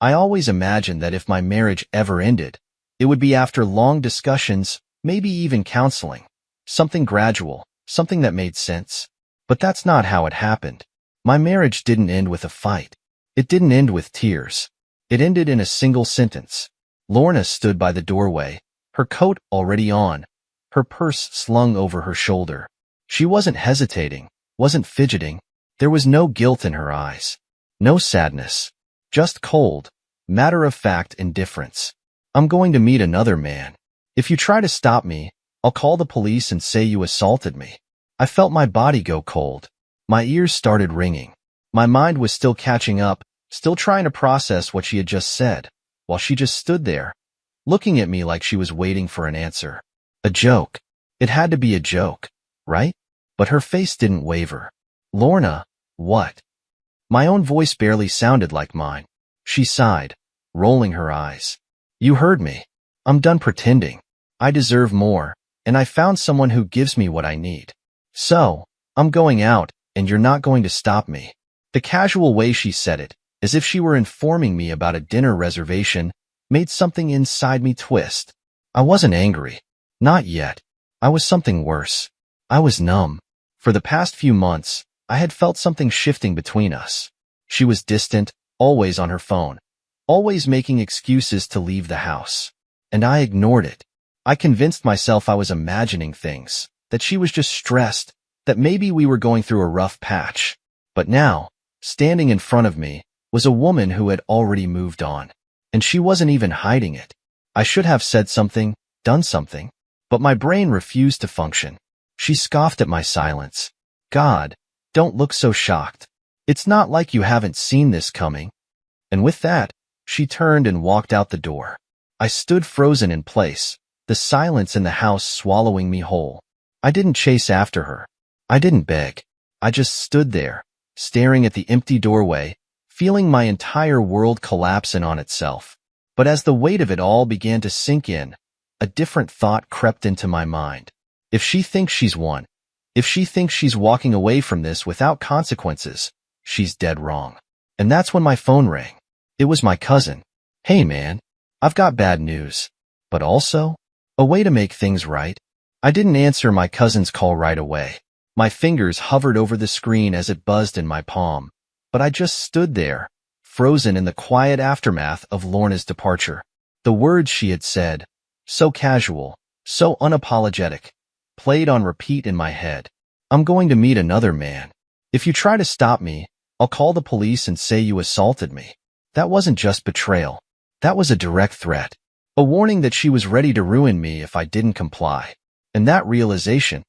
I always imagined that if my marriage ever ended, it would be after long discussions, maybe even counseling. Something gradual, something that made sense. But that's not how it happened. My marriage didn't end with a fight. It didn't end with tears. It ended in a single sentence. Lorna stood by the doorway, her coat already on, her purse slung over her shoulder. She wasn't hesitating, wasn't fidgeting. There was no guilt in her eyes. No sadness. Just cold, matter-of-fact indifference. I'm going to meet another man. If you try to stop me, I'll call the police and say you assaulted me. I felt my body go cold. My ears started ringing. My mind was still catching up, still trying to process what she had just said, while she just stood there, looking at me like she was waiting for an answer. A joke. It had to be a joke, right? But her face didn't waver. Lorna, what? My own voice barely sounded like mine. She sighed, rolling her eyes. You heard me. I'm done pretending. I deserve more, and I found someone who gives me what I need. So, I'm going out, and you're not going to stop me. The casual way she said it, as if she were informing me about a dinner reservation, made something inside me twist. I wasn't angry. Not yet. I was something worse. I was numb. For the past few months, I had felt something shifting between us. She was distant, always on her phone, always making excuses to leave the house. And I ignored it. I convinced myself I was imagining things, that she was just stressed, that maybe we were going through a rough patch. But now, standing in front of me, was a woman who had already moved on. And she wasn't even hiding it. I should have said something, done something, but my brain refused to function. She scoffed at my silence. God, don't look so shocked. It's not like you haven't seen this coming. And with that, she turned and walked out the door. I stood frozen in place, the silence in the house swallowing me whole. I didn't chase after her. I didn't beg. I just stood there, staring at the empty doorway, feeling my entire world collapse in on itself. But as the weight of it all began to sink in, a different thought crept into my mind. If she thinks she's won, if she thinks she's walking away from this without consequences, she's dead wrong. And that's when my phone rang. It was my cousin. Hey man, I've got bad news. But also, a way to make things right. I didn't answer my cousin's call right away. My fingers hovered over the screen as it buzzed in my palm. But I just stood there, frozen in the quiet aftermath of Lorna's departure. The words she had said, so casual, so unapologetic, played on repeat in my head. I'm going to meet another man. If you try to stop me, I'll call the police and say you assaulted me. That wasn't just betrayal. That was a direct threat. A warning that she was ready to ruin me if I didn't comply. And that realization,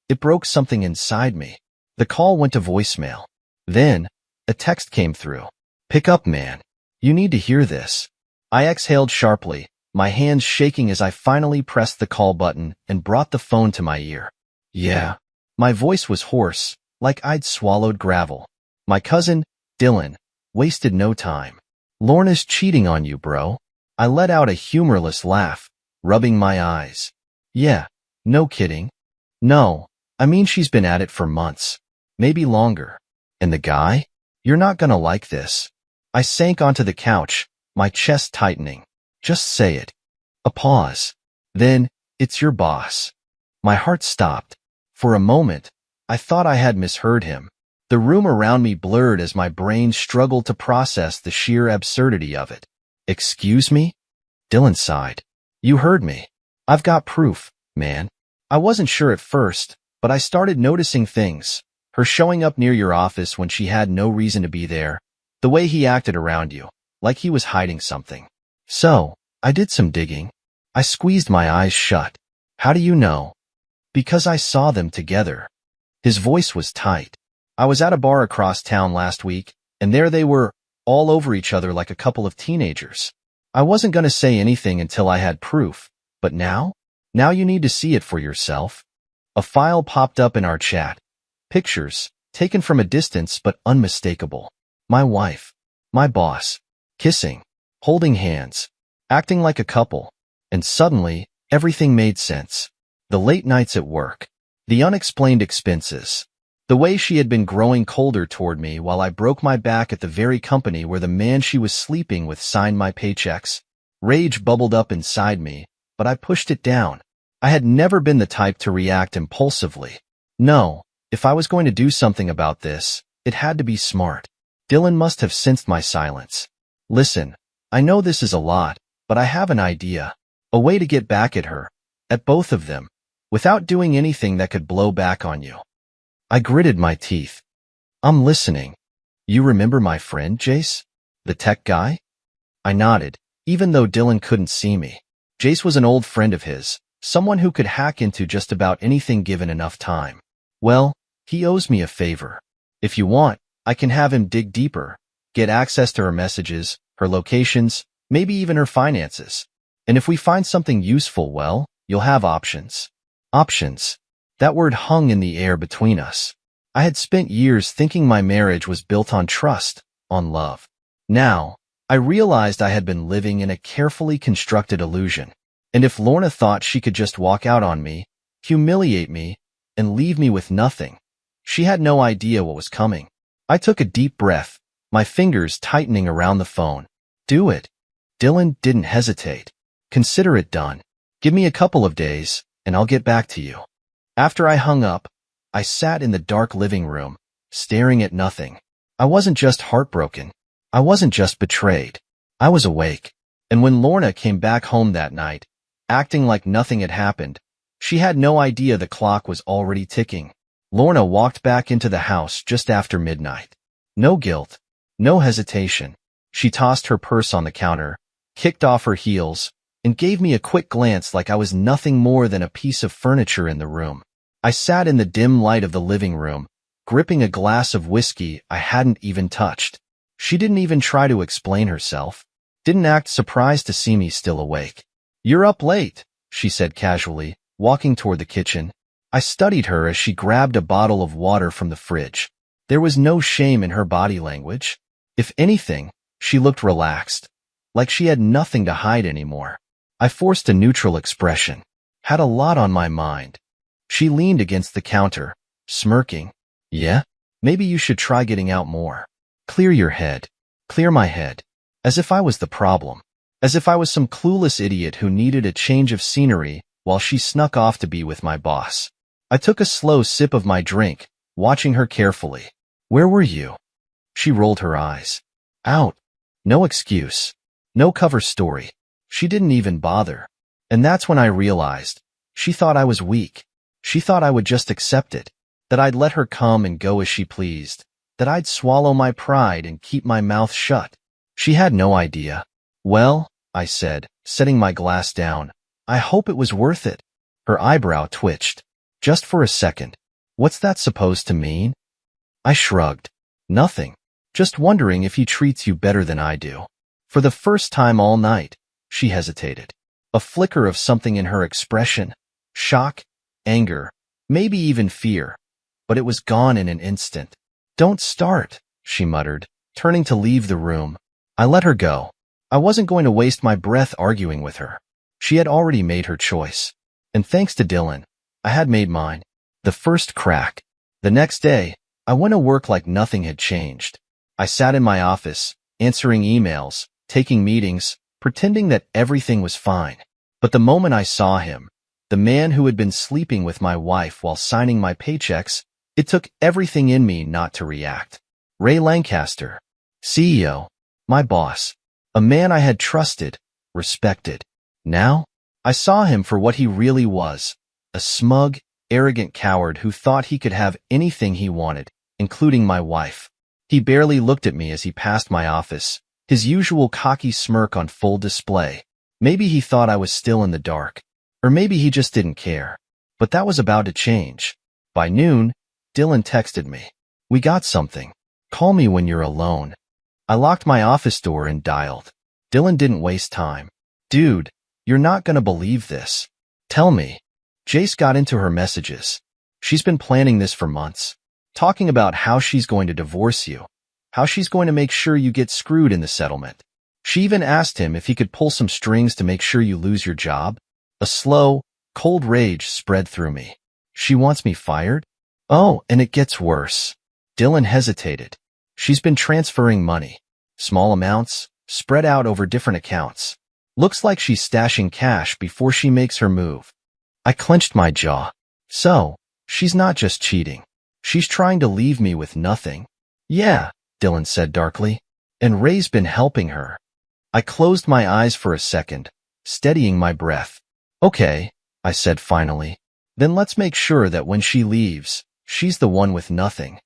it broke something inside me. The call went to voicemail. Then, a text came through. Pick up, man. You need to hear this. I exhaled sharply, my hands shaking as I finally pressed the call button and brought the phone to my ear. Yeah. My voice was hoarse, like I'd swallowed gravel. My cousin, Dylan, wasted no time. Lorna's cheating on you, bro. I let out a humorless laugh, rubbing my eyes. Yeah, no kidding. No, I mean she's been at it for months. Maybe longer. And the guy? You're not gonna like this. I sank onto the couch, my chest tightening. Just say it. A pause. Then, it's your boss. My heart stopped. For a moment, I thought I had misheard him. The room around me blurred as my brain struggled to process the sheer absurdity of it. Excuse me? Dylan sighed. You heard me. I've got proof, man. I wasn't sure at first, but I started noticing things. Her showing up near your office when she had no reason to be there. The way he acted around you, like he was hiding something. So, I did some digging. I squeezed my eyes shut. How do you know? Because I saw them together. His voice was tight. I was at a bar across town last week, and there they were, all over each other like a couple of teenagers. I wasn't going to say anything until I had proof, but now? Now you need to see it for yourself. A file popped up in our chat. Pictures, taken from a distance but unmistakable. My wife, my boss, kissing, holding hands, acting like a couple. And suddenly, everything made sense. The late nights at work, the unexplained expenses, The way she had been growing colder toward me while I broke my back at the very company where the man she was sleeping with signed my paychecks. Rage bubbled up inside me, but I pushed it down. I had never been the type to react impulsively. No, if I was going to do something about this, it had to be smart. Dylan must have sensed my silence. Listen, I know this is a lot, but I have an idea. A way to get back at her. At both of them. Without doing anything that could blow back on you. I gritted my teeth. I'm listening. You remember my friend, Jace? The tech guy? I nodded, even though Dylan couldn't see me. Jace was an old friend of his, someone who could hack into just about anything given enough time. Well, he owes me a favor. If you want, I can have him dig deeper, get access to her messages, her locations, maybe even her finances. And if we find something useful, well, you'll have options. Options. That word hung in the air between us. I had spent years thinking my marriage was built on trust, on love. Now, I realized I had been living in a carefully constructed illusion. And if Lorna thought she could just walk out on me, humiliate me, and leave me with nothing, she had no idea what was coming. I took a deep breath, my fingers tightening around the phone. Do it. Dylan didn't hesitate. Consider it done. Give me a couple of days, and I'll get back to you. After I hung up, I sat in the dark living room, staring at nothing. I wasn't just heartbroken. I wasn't just betrayed. I was awake. And when Lorna came back home that night, acting like nothing had happened, she had no idea the clock was already ticking. Lorna walked back into the house just after midnight. No guilt, no hesitation. She tossed her purse on the counter, kicked off her heels, and gave me a quick glance like I was nothing more than a piece of furniture in the room. I sat in the dim light of the living room, gripping a glass of whiskey I hadn't even touched. She didn't even try to explain herself, didn't act surprised to see me still awake. You're up late, she said casually, walking toward the kitchen. I studied her as she grabbed a bottle of water from the fridge. There was no shame in her body language. If anything, she looked relaxed, like she had nothing to hide anymore. I forced a neutral expression. Had a lot on my mind. She leaned against the counter, smirking. Yeah? Maybe you should try getting out more. Clear your head. Clear my head. As if I was the problem. As if I was some clueless idiot who needed a change of scenery while she snuck off to be with my boss. I took a slow sip of my drink, watching her carefully. Where were you? She rolled her eyes. Out. No excuse. No cover story. She didn't even bother. And that's when I realized. She thought I was weak. She thought I would just accept it. That I'd let her come and go as she pleased. That I'd swallow my pride and keep my mouth shut. She had no idea. Well, I said, setting my glass down. I hope it was worth it. Her eyebrow twitched. Just for a second. What's that supposed to mean? I shrugged. Nothing. Just wondering if he treats you better than I do. For the first time all night, she hesitated. A flicker of something in her expression. Shock, anger, maybe even fear. But it was gone in an instant. Don't start, she muttered, turning to leave the room. I let her go. I wasn't going to waste my breath arguing with her. She had already made her choice. And thanks to Dylan, I had made mine. The first crack. The next day, I went to work like nothing had changed. I sat in my office, answering emails, taking meetings, pretending that everything was fine. But the moment I saw him, the man who had been sleeping with my wife while signing my paychecks, it took everything in me not to react. Ray Lancaster, CEO, my boss, a man I had trusted, respected. Now, I saw him for what he really was, a smug, arrogant coward who thought he could have anything he wanted, including my wife. He barely looked at me as he passed my office, his usual cocky smirk on full display. Maybe he thought I was still in the dark. Or maybe he just didn't care. But that was about to change. By noon, Dylan texted me. We got something. Call me when you're alone. I locked my office door and dialed. Dylan didn't waste time. Dude, you're not gonna believe this. Tell me. Jace got into her messages. She's been planning this for months. Talking about how she's going to divorce you. How she's going to make sure you get screwed in the settlement. She even asked him if he could pull some strings to make sure you lose your job. A slow, cold rage spread through me. She wants me fired? Oh, and it gets worse. Dylan hesitated. She's been transferring money. Small amounts, spread out over different accounts. Looks like she's stashing cash before she makes her move. I clenched my jaw. So, she's not just cheating. She's trying to leave me with nothing. Yeah, Dylan said darkly. And Ray's been helping her. I closed my eyes for a second, steadying my breath. Okay, I said finally. Then let's make sure that when she leaves, she's the one with nothing.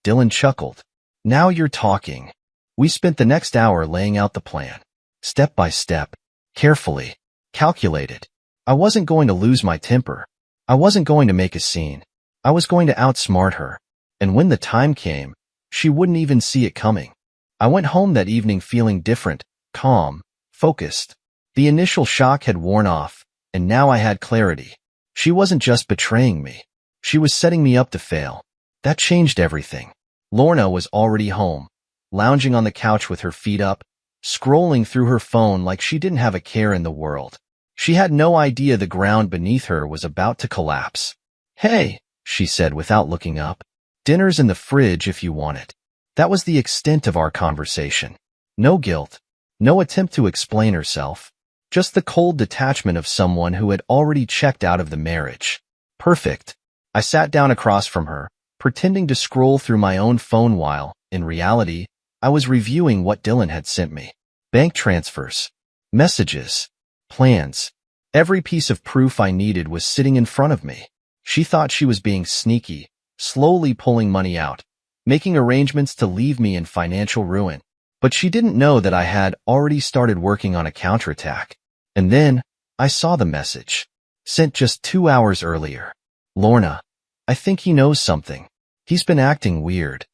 Dylan chuckled. Now you're talking. We spent the next hour laying out the plan. Step by step. Carefully. Calculated. I wasn't going to lose my temper. I wasn't going to make a scene. I was going to outsmart her. And when the time came, she wouldn't even see it coming. I went home that evening feeling different, calm, focused. The initial shock had worn off, and now I had clarity. She wasn't just betraying me. She was setting me up to fail. That changed everything. Lorna was already home, lounging on the couch with her feet up, scrolling through her phone like she didn't have a care in the world. She had no idea the ground beneath her was about to collapse. Hey, she said without looking up. Dinner's in the fridge if you want it. That was the extent of our conversation. No guilt. No attempt to explain herself. Just the cold detachment of someone who had already checked out of the marriage. Perfect. I sat down across from her, pretending to scroll through my own phone while, in reality, I was reviewing what Dylan had sent me. Bank transfers. Messages. Plans. Every piece of proof I needed was sitting in front of me. She thought she was being sneaky, slowly pulling money out, making arrangements to leave me in financial ruin. But she didn't know that I had already started working on a counterattack. And then, I saw the message. Sent just 2 hours earlier. Lorna, I think he knows something. He's been acting weird.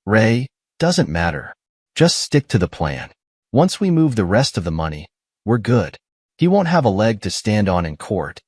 Ray, doesn't matter. Just stick to the plan. Once we move the rest of the money, we're good. He won't have a leg to stand on in court.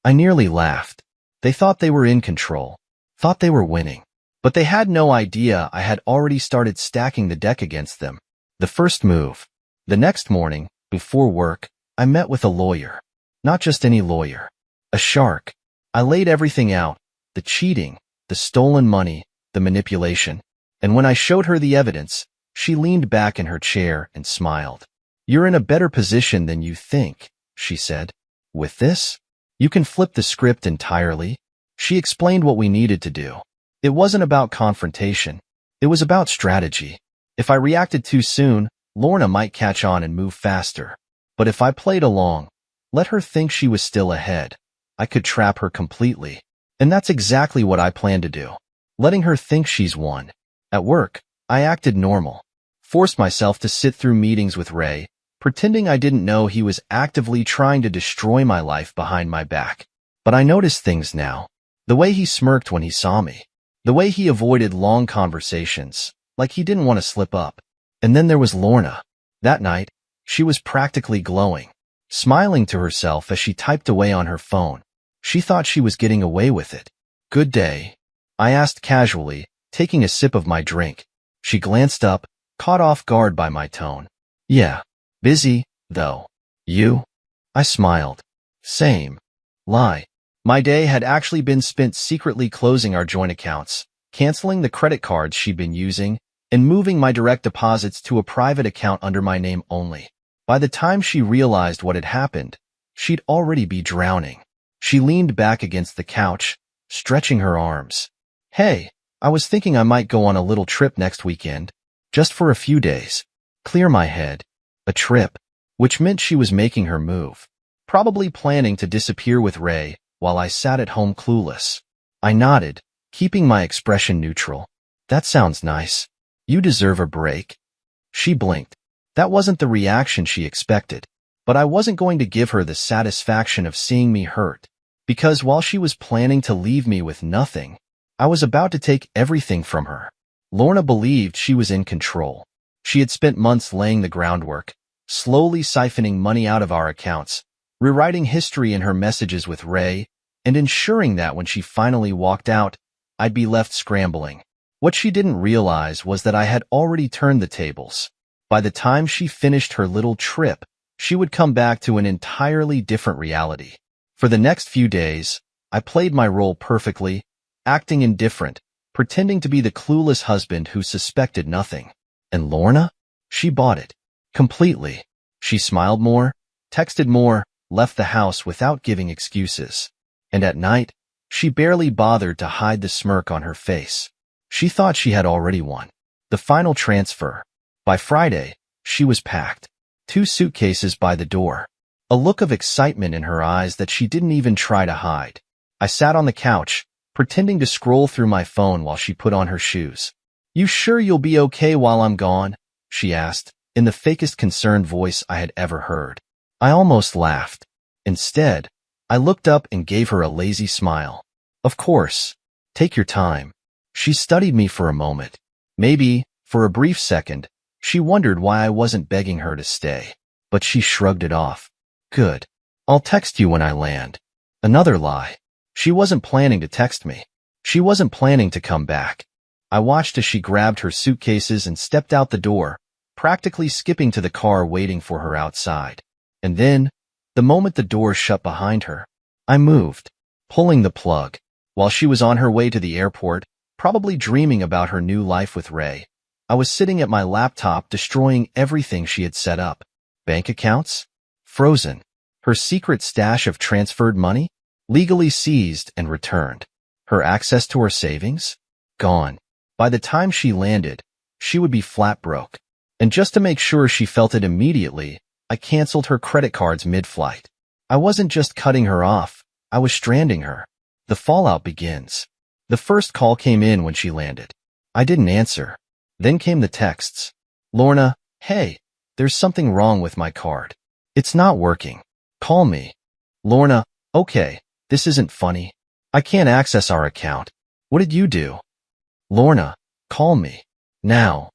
I nearly laughed. They thought they were in control. Thought they were winning. But they had no idea I had already started stacking the deck against them. The first move. The next morning, before work, I met with a lawyer. Not just any lawyer. A shark. I laid everything out. The cheating, the stolen money, the manipulation. And when I showed her the evidence, she leaned back in her chair and smiled. You're in a better position than you think, she said. With this, you can flip the script entirely. She explained what we needed to do. It wasn't about confrontation. It was about strategy. If I reacted too soon, Lorna might catch on and move faster. But if I played along, let her think she was still ahead, I could trap her completely. And that's exactly what I plan to do. Letting her think she's won. At work, I acted normal. Forced myself to sit through meetings with Ray, pretending I didn't know he was actively trying to destroy my life behind my back. But I noticed things now. The way he smirked when he saw me. The way he avoided long conversations, like he didn't want to slip up. And then there was Lorna. That night, she was practically glowing, smiling to herself as she typed away on her phone. She thought she was getting away with it. Good day, I asked casually, taking a sip of my drink. She glanced up, caught off guard by my tone. Yeah, busy, though. You? I smiled. Same. Lie. My day had actually been spent secretly closing our joint accounts, canceling the credit cards she'd been using, and moving my direct deposits to a private account under my name only. By the time she realized what had happened, she'd already be drowning. She leaned back against the couch, stretching her arms. Hey, I was thinking I might go on a little trip next weekend, just for a few days. Clear my head. A trip, which meant she was making her move. Probably planning to disappear with Ray, while I sat at home clueless. I nodded, keeping my expression neutral. That sounds nice. You deserve a break. She blinked. That wasn't the reaction she expected. But I wasn't going to give her the satisfaction of seeing me hurt. Because while she was planning to leave me with nothing, I was about to take everything from her. Lorna believed she was in control. She had spent months laying the groundwork, slowly siphoning money out of our accounts, rewriting history in her messages with Ray, and ensuring that when she finally walked out, I'd be left scrambling. What she didn't realize was that I had already turned the tables. By the time she finished her little trip, she would come back to an entirely different reality. For the next few days, I played my role perfectly, acting indifferent, pretending to be the clueless husband who suspected nothing. And Lorna? She bought it. Completely. She smiled more, texted more, left the house without giving excuses. And at night, she barely bothered to hide the smirk on her face. She thought she had already won. The final transfer. By Friday, she was packed. 2 suitcases by the door. A look of excitement in her eyes that she didn't even try to hide. I sat on the couch, pretending to scroll through my phone while she put on her shoes. "You sure you'll be okay while I'm gone?" she asked, in the fakest concerned voice I had ever heard. I almost laughed. Instead, I looked up and gave her a lazy smile. "Of course. Take your time." She studied me for a moment. Maybe, for a brief second, she wondered why I wasn't begging her to stay. But she shrugged it off. "Good. I'll text you when I land." Another lie. She wasn't planning to text me. She wasn't planning to come back. I watched as she grabbed her suitcases and stepped out the door, practically skipping to the car waiting for her outside. And then, the moment the door shut behind her, I moved, pulling the plug. While she was on her way to the airport, probably dreaming about her new life with Ray, I was sitting at my laptop destroying everything she had set up. Bank accounts? Frozen. Her secret stash of transferred money? Legally seized and returned. Her access to her savings? Gone. By the time she landed, she would be flat broke. And just to make sure she felt it immediately, I canceled her credit cards mid-flight. I wasn't just cutting her off, I was stranding her. The fallout begins. The first call came in when she landed. I didn't answer. Then came the texts. "Lorna, hey, there's something wrong with my card. It's not working. Call me." "Lorna, okay, this isn't funny. I can't access our account. What did you do?" "Lorna, call me. Now."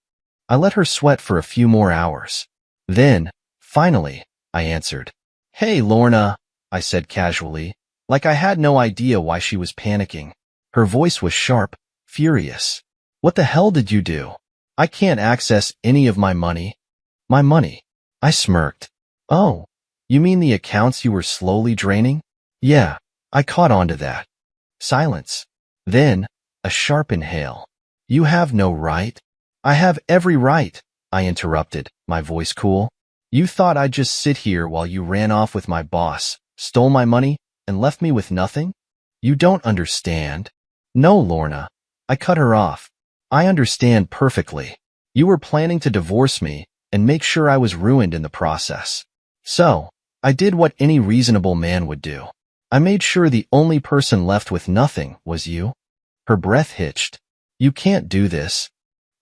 I let her sweat for a few more hours. Then, finally, I answered. "Hey, Lorna," I said casually, like I had no idea why she was panicking. Her voice was sharp, furious. "What the hell did you do? I can't access any of my money." "My money?" I smirked. "Oh, you mean the accounts you were slowly draining?" "Yeah, I caught on to that." Silence. Then, a sharp inhale. "You have no right." "I have every right," I interrupted, my voice cool. "You thought I'd just sit here while you ran off with my boss, stole my money, and left me with nothing? You don't understand." "No, Lorna." I cut her off. "I understand perfectly. You were planning to divorce me and make sure I was ruined in the process. So, I did what any reasonable man would do. I made sure the only person left with nothing was you." Her breath hitched. "You can't do this."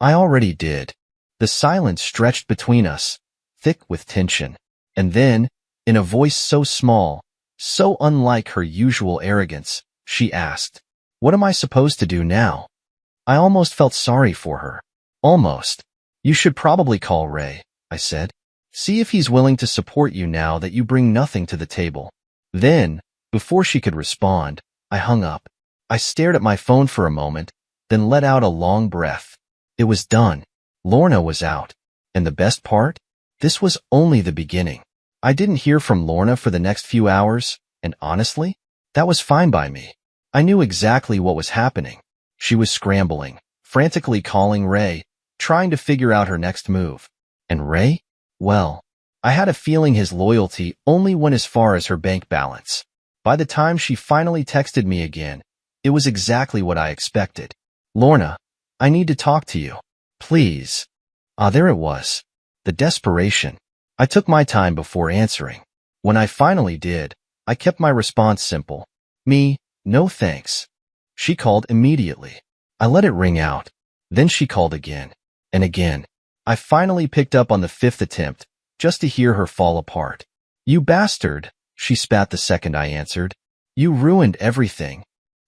"I already did." The silence stretched between us, thick with tension. And then, in a voice so small, so unlike her usual arrogance, she asked, "What am I supposed to do now?" I almost felt sorry for her. Almost. "You should probably call Ray," I said. "See if he's willing to support you now that you bring nothing to the table." Then, before she could respond, I hung up. I stared at my phone for a moment, then let out a long breath. It was done. Lorna was out. And the best part? This was only the beginning. I didn't hear from Lorna for the next few hours, and honestly, that was fine by me. I knew exactly what was happening. She was scrambling, frantically calling Ray, trying to figure out her next move. And Ray? Well, I had a feeling his loyalty only went as far as her bank balance. By the time she finally texted me again, it was exactly what I expected. "Lorna, I need to talk to you. Please." There it was. The desperation. I took my time before answering. When I finally did, I kept my response simple. "Me, no thanks." She called immediately. I let it ring out. Then she called again. And again. I finally picked up on the 5th attempt, just to hear her fall apart. "You bastard," she spat the second I answered. "You ruined everything."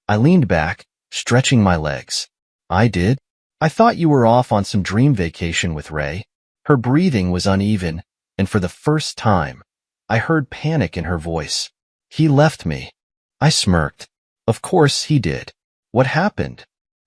I leaned back, stretching my legs. "I did? I thought you were off on some dream vacation with Ray." Her breathing was uneven, and for the first time, I heard panic in her voice. "He left me." I smirked. "Of course he did. What happened?"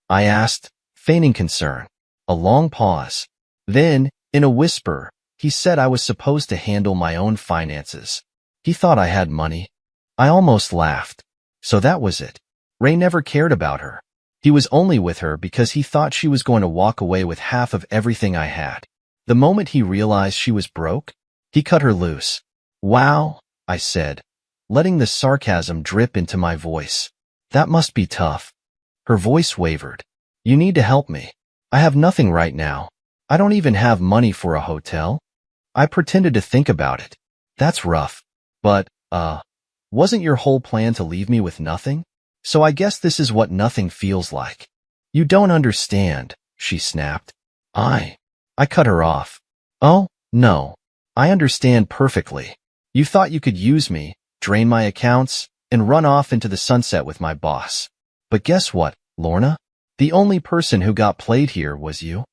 I asked, feigning concern. A long pause. Then, in a whisper, he said I was supposed to handle my own finances. He thought I had money. I almost laughed. So that was it. Ray never cared about her. He was only with her because he thought she was going to walk away with half of everything I had. The moment he realized she was broke, he cut her loose. Wow, I said, letting the sarcasm drip into my voice. That must be tough. Her voice wavered. You need to help me. I have nothing right now. I don't even have money for a hotel. I pretended to think about it. That's rough. But, wasn't your whole plan to leave me with nothing? So I guess this is what nothing feels like. You don't understand, she snapped. I cut her off. Oh, no. I understand perfectly. You thought you could use me, drain my accounts, and run off into the sunset with my boss. But guess what, Lorna? The only person who got played here was you.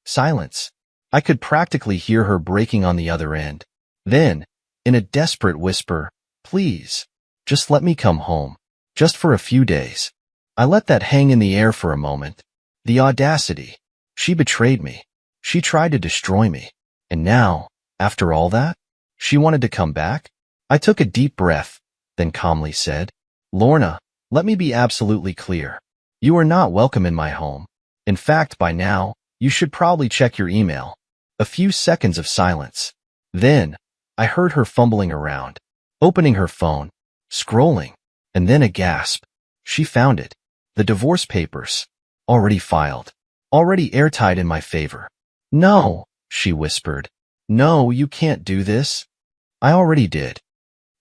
Silence. I could practically hear her breaking on the other end. Then, in a desperate whisper, please, just let me come home. Just for a few days. I let that hang in the air for a moment. The audacity. She betrayed me. She tried to destroy me. And now, after all that, she wanted to come back? I took a deep breath, then calmly said, Lorna, let me be absolutely clear. You are not welcome in my home. In fact, by now, you should probably check your email. A few seconds of silence. Then, I heard her fumbling around, opening her phone, scrolling, and then a gasp. She found it. The divorce papers. Already filed. Already airtight in my favor. No, she whispered. No, you can't do this. I already did.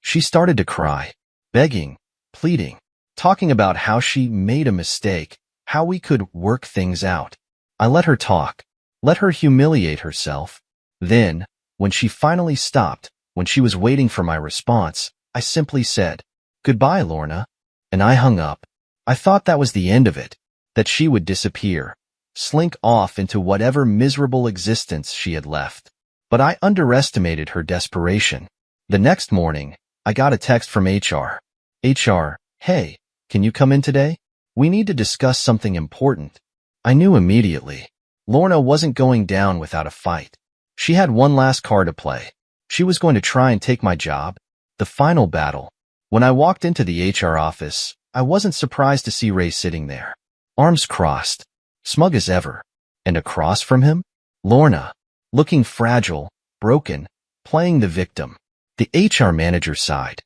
She started to cry, begging, pleading, talking about how she made a mistake, how we could work things out. I let her talk, let her humiliate herself. Then, when she finally stopped, when she was waiting for my response, I simply said, Goodbye, Lorna. And I hung up. I thought that was the end of it, that she would disappear, slink off into whatever miserable existence she had left. But I underestimated her desperation. The next morning, I got a text from HR. HR, hey, can you come in today? We need to discuss something important. I knew immediately. Lorna wasn't going down without a fight. She had one last card to play. She was going to try and take my job. The final battle. When I walked into the HR office, I wasn't surprised to see Ray sitting there, arms crossed, smug as ever. And across from him, Lorna, looking fragile, broken, playing the victim. The HR manager sighed.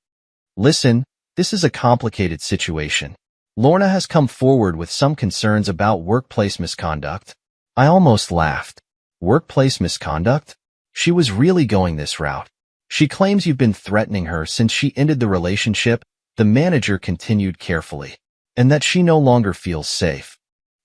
Listen, this is a complicated situation. Lorna has come forward with some concerns about workplace misconduct. I almost laughed. Workplace misconduct? She was really going this route. She claims you've been threatening her since she ended the relationship, the manager continued carefully, and that she no longer feels safe.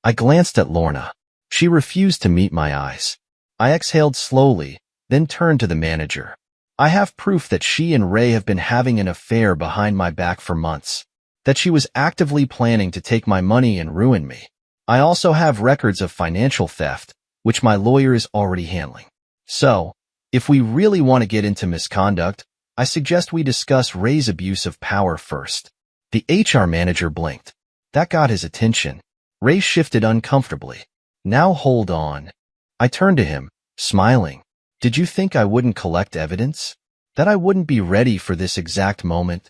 I glanced at Lorna. She refused to meet my eyes. I exhaled slowly, then turned to the manager. I have proof that she and Ray have been having an affair behind my back for months, that she was actively planning to take my money and ruin me. I also have records of financial theft, which my lawyer is already handling. So, if we really want to get into misconduct, I suggest we discuss Ray's abuse of power first. The HR manager blinked. That got his attention. Ray shifted uncomfortably. Now hold on. I turned to him, smiling. Did you think I wouldn't collect evidence? That I wouldn't be ready for this exact moment?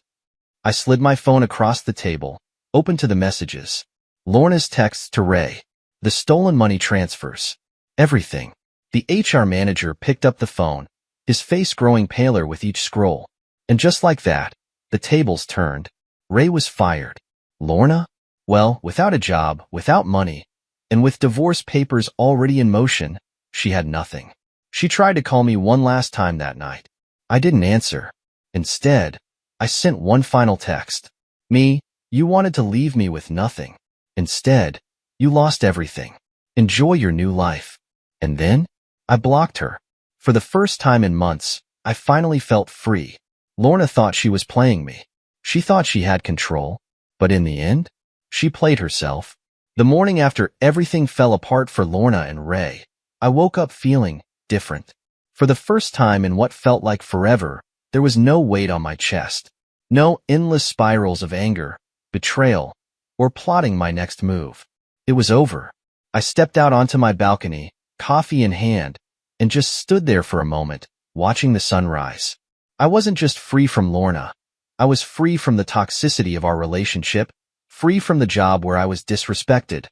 I slid my phone across the table, open to the messages. Lorna's texts to Ray. The stolen money transfers. Everything. The HR manager picked up the phone, his face growing paler with each scroll. And just like that, the tables turned. Ray was fired. Lorna? Well, without a job, without money, and with divorce papers already in motion, she had nothing. She tried to call me one last time that night. I didn't answer. Instead, I sent one final text. Me, you wanted to leave me with nothing. Instead, you lost everything. Enjoy your new life. And then, I blocked her. For the first time in months, I finally felt free. Lorna thought she was playing me. She thought she had control. But in the end, she played herself. The morning after everything fell apart for Lorna and Ray, I woke up feeling different. For the first time in what felt like forever, there was no weight on my chest. No endless spirals of anger, betrayal, or plotting my next move. It was over. I stepped out onto my balcony, coffee in hand, and just stood there for a moment, watching the sunrise. I wasn't just free from Lorna. I was free from the toxicity of our relationship, free from the job where I was disrespected,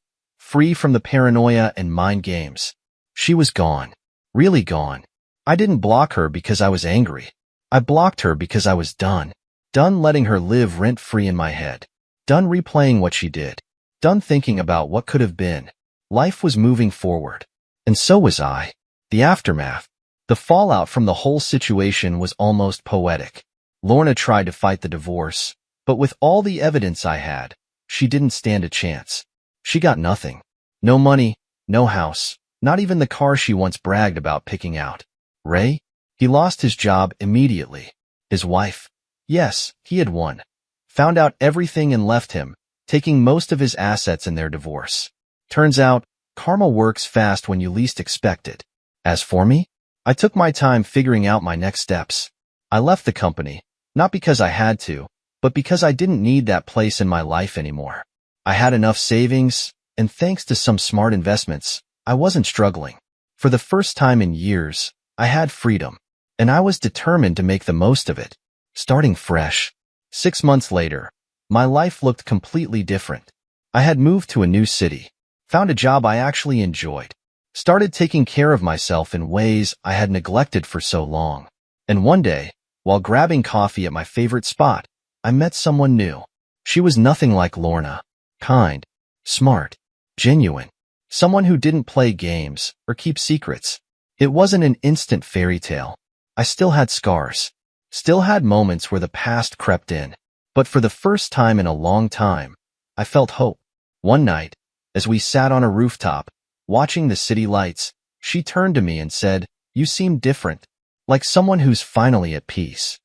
free from the paranoia and mind games. She was gone. Really gone. I didn't block her because I was angry. I blocked her because I was done. Done letting her live rent-free in my head. Done replaying what she did. Done thinking about what could have been. Life was moving forward. And so was I. The aftermath. The fallout from the whole situation was almost poetic. Lorna tried to fight the divorce, but with all the evidence I had, she didn't stand a chance. She got nothing. No money, no house, not even the car she once bragged about picking out. Ray? He lost his job immediately. His wife? Yes, he had won. Found out everything and left him, taking most of his assets in their divorce. Turns out, karma works fast when you least expect it. As for me, I took my time figuring out my next steps. I left the company, not because I had to, but because I didn't need that place in my life anymore. I had enough savings, and thanks to some smart investments, I wasn't struggling. For the first time in years, I had freedom, and I was determined to make the most of it. Starting fresh. 6 months later, my life looked completely different. I had moved to a new city, found a job I actually enjoyed, started taking care of myself in ways I had neglected for so long. And one day, while grabbing coffee at my favorite spot, I met someone new. She was nothing like Lorna. Kind, smart, genuine. Someone who didn't play games or keep secrets. It wasn't an instant fairy tale. I still had scars. Still had moments where the past crept in. But for the first time in a long time, I felt hope. One night, as we sat on a rooftop, watching the city lights, she turned to me and said, "You seem different, like someone who's finally at peace."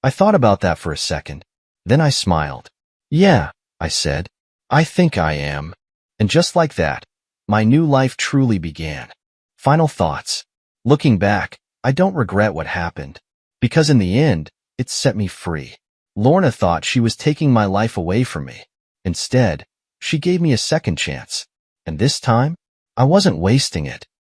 I thought about that for a second. Then I smiled. "Yeah," I said, "I think I am." And just like that, my new life truly began. Final thoughts. Looking back, I don't regret what happened, because in the end, it set me free. Lorna thought she was taking my life away from me. Instead, she gave me a second chance. And this time, I wasn't wasting it.